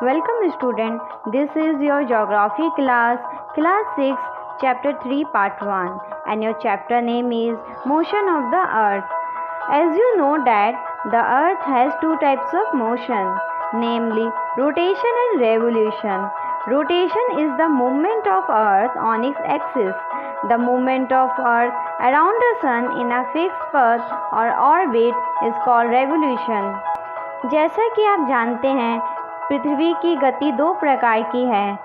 Welcome student, this is your geography class 6, chapter 3, part 1, and your chapter name is Motion of the Earth. As you know that the Earth has two types of motion, namely rotation and revolution. Rotation is the movement of Earth on its axis. The movement of Earth around the Sun in a fixed path or orbit is called revolution. जैसा कि आप जानते हैं, पृथ्वी की गति दो प्रकार की है,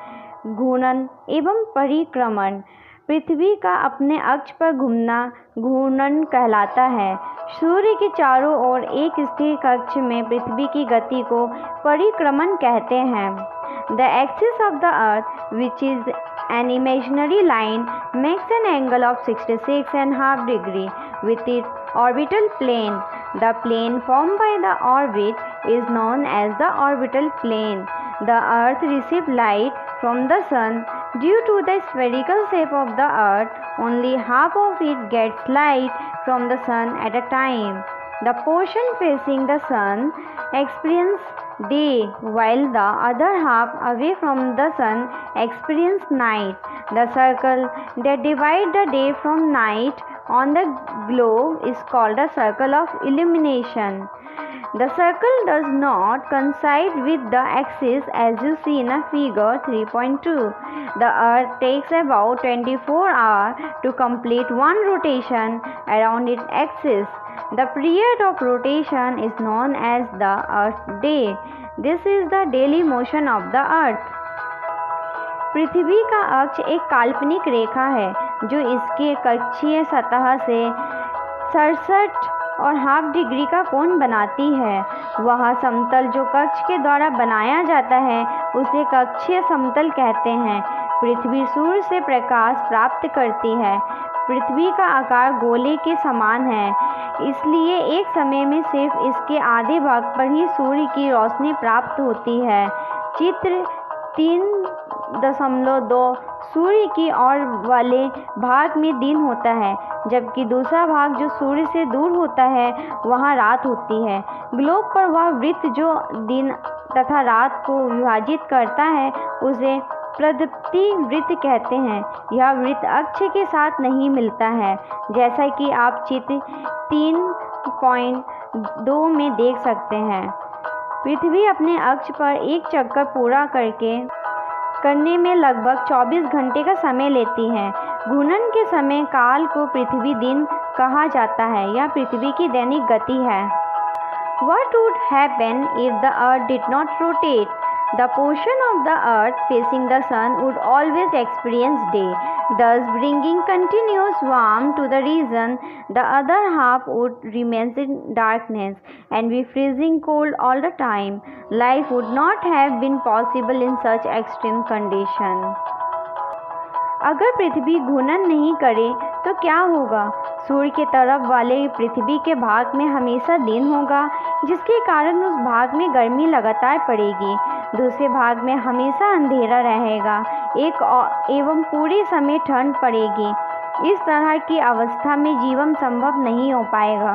घूर्णन एवं परिक्रमण। पृथ्वी का अपने अक्ष पर घूमना घूर्णन कहलाता है। सूर्य के चारों ओर एक स्थिर कक्ष में पृथ्वी की गति को परिक्रमण कहते हैं। The axis of the Earth, which is an imaginary line, makes an angle of 66.5 degrees with its orbital plane. The plane formed by the orbit is known as the orbital plane. The Earth receives light from the Sun. Due to the spherical shape of the Earth, only half of it gets light from the Sun at a time. The portion facing the Sun experiences day, while the other half away from the Sun experiences night. The circle that divides the day from night on the globe is called the circle of illumination. The circle does not coincide with the axis as you see in a figure 3.2. The Earth takes about 24 hours to complete one rotation around its axis. The period of rotation is known as the Earth day. This is the daily motion of the Earth. पृथ्वी का अक्ष एक काल्पनिक रेखा है जो इसके कक्षीय सतह से 67.5 डिग्री का कोण बनाती है। वह समतल जो कक्ष के द्वारा बनाया जाता है उसे कक्षीय समतल कहते हैं। पृथ्वी सूर्य से प्रकाश प्राप्त करती है। पृथ्वी का आकार गोले के समान है, इसलिए एक समय में सिर्फ इसके आधे भाग पर ही सूर्य की रोशनी प्राप्त होती है। चित्र 3.2 सूर्य की ओर वाले भाग में दिन होता है, जबकि दूसरा भाग जो सूर्य से दूर होता है वहाँ रात होती है। ग्लोब पर वह वृत्त जो दिन तथा रात को विभाजित करता है उसे प्रदीप्ति वृत्त कहते हैं। यह वृत्त अक्ष के साथ नहीं मिलता है, जैसा कि आप चित्र 3.2 में देख सकते हैं। पृथ्वी अपने अक्ष पर एक चक्कर पूरा करने में लगभग 24 घंटे का समय लेती है। घूर्णन के समय काल को पृथ्वी दिन कहा जाता है। यह पृथ्वी की दैनिक गति है। What would happen if the Earth did not rotate? The portion of the Earth facing the Sun would always experience day, thus bringing continuous warmth to the region. The other half would remain in darkness and be freezing cold all the time. Life would not have been possible in such extreme conditions. अगर पृथ्वी घूर्णन नहीं करे तो क्या होगा? सूर्य के तरफ वाले पृथ्वी के भाग में हमेशा दिन होगा, जिसके कारण उस भाग में गर्मी लगातार पड़ेगी। दूसरे भाग में हमेशा अंधेरा रहेगा एवं पूरे समय ठंड पड़ेगी। इस तरह की अवस्था में जीवन संभव नहीं हो पाएगा।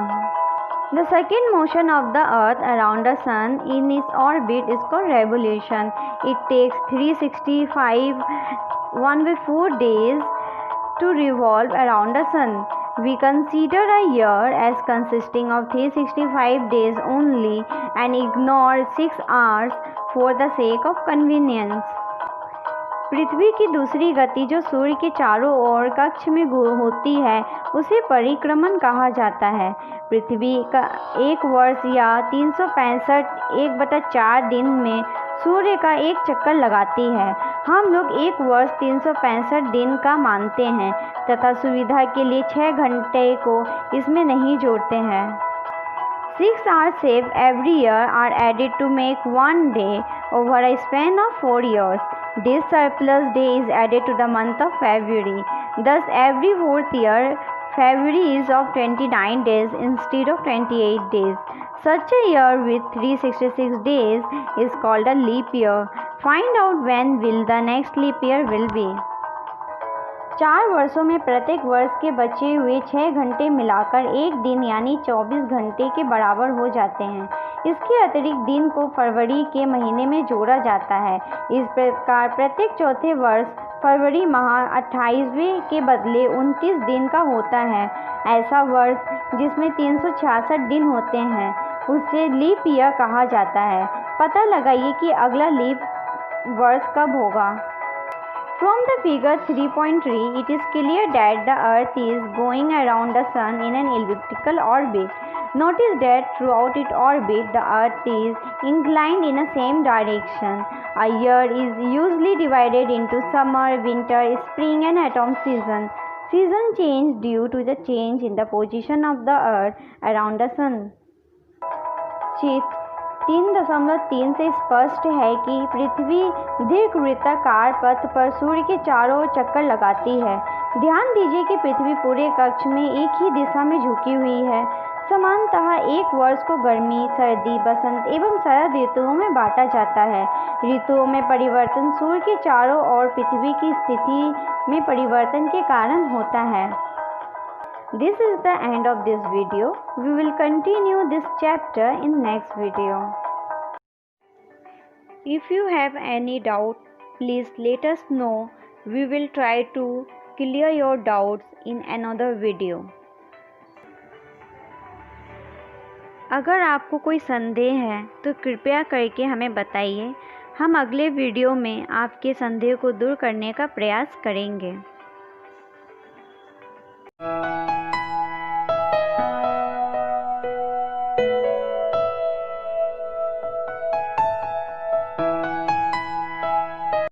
The second motion of the Earth around the Sun in its orbit is called revolution. It takes 365.14 days to revolve around the Sun. We consider a year as consisting of 365 days only and ignore 6 hours for the sake of convenience. पृथ्वी की दूसरी गति जो सूर्य के चारों ओर कक्ष में होती है उसे परिक्रमण कहा जाता है। पृथ्वी का एक वर्ष या 365 दिन में सूर्य का एक चक्कर लगाती है। हम लोग एक वर्ष 365 दिन का मानते हैं तथा सुविधा के लिए 6 घंटे को इसमें नहीं जोड़ते हैं। 6 hours saved every year are added to make one day over a span of 4 years. This surplus day is added to the month of February. Thus, every 4th year, February is of 29 days instead of 28 days. Such a year with 366 days is called a leap year. Find out when will the next leap year will be. 4 वर्षों में प्रत्येक वर्ष के बचे हुए 6 घंटे मिलाकर एक दिन यानी 24 घंटे के बराबर हो जाते हैं। इसके अतिरिक्त दिन को फरवरी के महीने में जोड़ा जाता है। इस प्रकार प्रत्येक चौथे वर्ष फरवरी माह 28वें के बदले 29 दिन का होता है। ऐसा वर्ष जिसमें 366 दिन होते हैं उसे लीप ईयर कहा जाता है। पता लगाइए कि अगला लीप वर्ष कब होगा। From the figure 3.3, it is clear that the Earth is going around the Sun in an elliptical orbit. Notice that throughout its orbit, the Earth is inclined in the same direction. A year is usually divided into summer, winter, spring, and autumn season. Season change due to the change in the position of the Earth around the Sun. चित्र 3.3 से स्पष्ट है कि पृथ्वी दीर्घवृत्ताकार पथ पर सूर्य के चारों ओर चक्कर लगाती है। ध्यान दीजिए कि पृथ्वी पूरे कक्ष में एक ही दिशा में झुकी हुई है। सामान्यतः एक वर्ष को गर्मी, सर्दी, बसंत एवं शरद ऋतुओं में बांटा जाता है। ऋतुओं में परिवर्तन सूर्य के चारों ओर पृथ्वी की स्थिति में परिवर्तन के कारण होता है। This is the end of this video. We will continue this chapter in next video. If you have any doubt, please let us know. We will try to clear your doubts in another video. अगर आपको कोई संदेह है तो कृपया करके हमें बताइए। हम अगले वीडियो में आपके संदेह को दूर करने का प्रयास करेंगे।